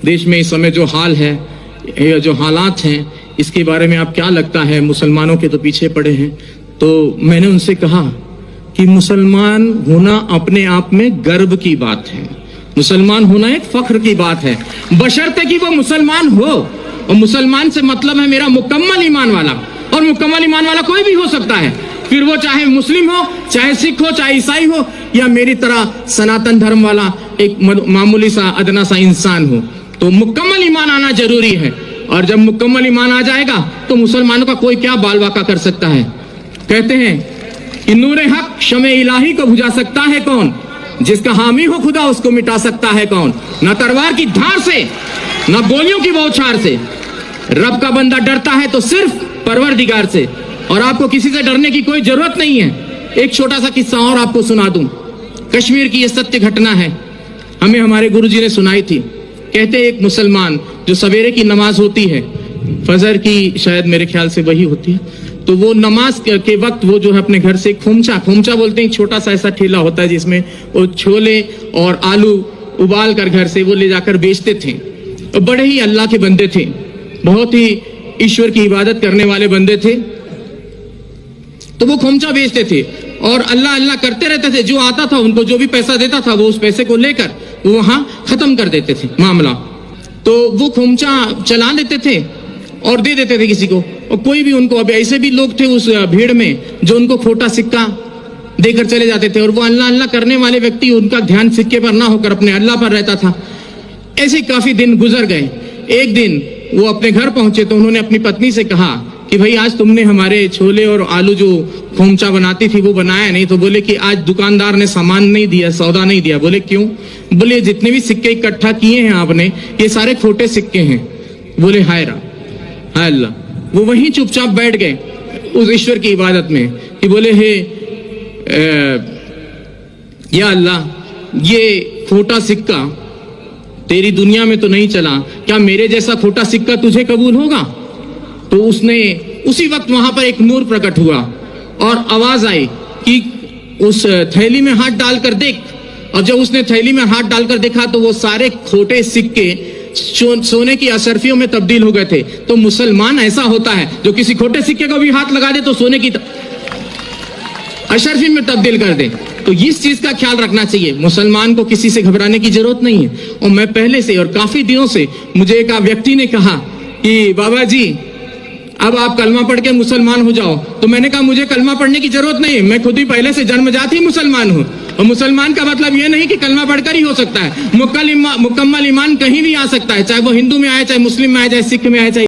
देश में इस समय जो हाल है, जो हालात हैं, इसके बारे में आप क्या लगता है? मुसलमानों के तो पीछे पड़े हैं। तो मैंने उनसे कहा कि मुसलमान होना अपने आप में गर्व की बात है, मुसलमान होना एक फख्र की बात है, बशर्ते कि वो मुसलमान हो। और मुसलमान से मतलब है मेरा मुकम्मल ईमान वाला, और मुकम्मल ईमान वाला कोई भी हो सकता है, फिर वो चाहे मुस्लिम हो, चाहे सिख हो, चाहे ईसाई हो, या मेरी तरह सनातन धर्म वाला एक मामूली सा अदना सा इंसान हो। तो मुकम्मल ईमान आना जरूरी है, और जब मुकम्मल ईमान आ जाएगा तो मुसलमानों का कोई क्या बाल वाका कर सकता है। कहते हैं कि नूरे हक शमे इलाही को बुझा सकता है कौन, जिसका हामी हो खुदा उसको मिटा सकता है कौन। न तलवार की धार से, न गोलियों की बौछार से, रब का बंदा डरता है तो सिर्फ परवरदिगार से, और आपको किसी से डरने की कोई जरूरत नहीं है। एक छोटा सा किस्सा और आपको सुना दूं। कश्मीर की यह सत्य घटना है, हमें हमारे गुरुजी ने सुनाई थी। कहते एक मुसलमान, जो सवेरे की नमाज होती है, फजर की शायद मेरे ख्याल से वही होती है, तो वो नमाज के वक्त वो जो है अपने घर से खोमचा बोलते हैं, छोटा सा ऐसा ठेला होता है जिसमें वो छोले और आलू उबाल कर घर से वो ले जाकर बेचते थे। तो बड़े ही अल्लाह के बंदे थे, बहुत ही ईश्वर की इबादत करने वाले बंदे थे। तो वो खोमचा बेचते थे और अल्लाह अल्लाह करते रहते थे। जो आता था उनको जो भी पैसा देता था वो उस पैसे को लेकर वो वहां खत्म कर देते थे मामला। तो वो खोमचा चला लेते थे और दे देते थे किसी को, और कोई भी उनको, अब ऐसे भी लोग थे उस भीड़ में जो उनको खोटा सिक्का देकर चले जाते थे, और वो अल्लाह अल्लाह करने वाले व्यक्ति, उनका ध्यान सिक्के पर ना होकर अपने अल्लाह पर रहता था। ऐसे काफी दिन गुजर गए। एक दिन वो अपने घर पहुंचे तो उन्होंने अपनी पत्नी से कहा कि भाई आज तुमने हमारे छोले और आलू जो खोमचा बनाती थी वो बनाया नहीं। तो बोले कि आज दुकानदार ने सामान नहीं दिया, सौदा नहीं दिया। बोले क्यों? बोले जितने भी सिक्के इकट्ठा किए हैं आपने, ये सारे खोटे सिक्के हैं। बोले हाय अल्लाह। वो वहीं चुपचाप बैठ गए उस ईश्वर की इबादत में कि बोले हे या अल्लाह, ये खोटा सिक्का तेरी दुनिया में तो नहीं चला, क्या मेरे जैसा खोटा सिक्का तुझे कबूल होगा? तो उसने उसी वक्त वहां पर एक नूर प्रकट हुआ और आवाज आई कि उस थैली में हाथ डालकर देख। और जब उसने थैली में हाथ डालकर देखा तो वो सारे खोटे सिक्के सोने की अशर्फियों में तब्दील हो गए थे। तो मुसलमान ऐसा होता है जो किसी खोटे सिक्के को भी हाथ लगा दे तो सोने की अशर्फी में तब्दील कर दे। तो इस चीज का ख्याल रखना चाहिए, मुसलमान को किसी से घबराने की जरूरत नहीं है। और मैं पहले से और काफी दिनों से, मुझे एक व्यक्ति ने कहा कि बाबा जी अब आप कलमा पढ़ के मुसलमान हो जाओ। तो मैंने कहा मुझे कलमा पढ़ने की जरूरत नहीं है, मैं खुद ही पहले से जन्मजात ही मुसलमान हूँ। और मुसलमान का मतलब यह नहीं कि कलमा पढ़कर ही हो सकता है, मुकम्मल ईमान कहीं भी आ सकता है, चाहे वो हिंदू में आए, चाहे मुस्लिम में आए, चाहे सिख में आए, चाहे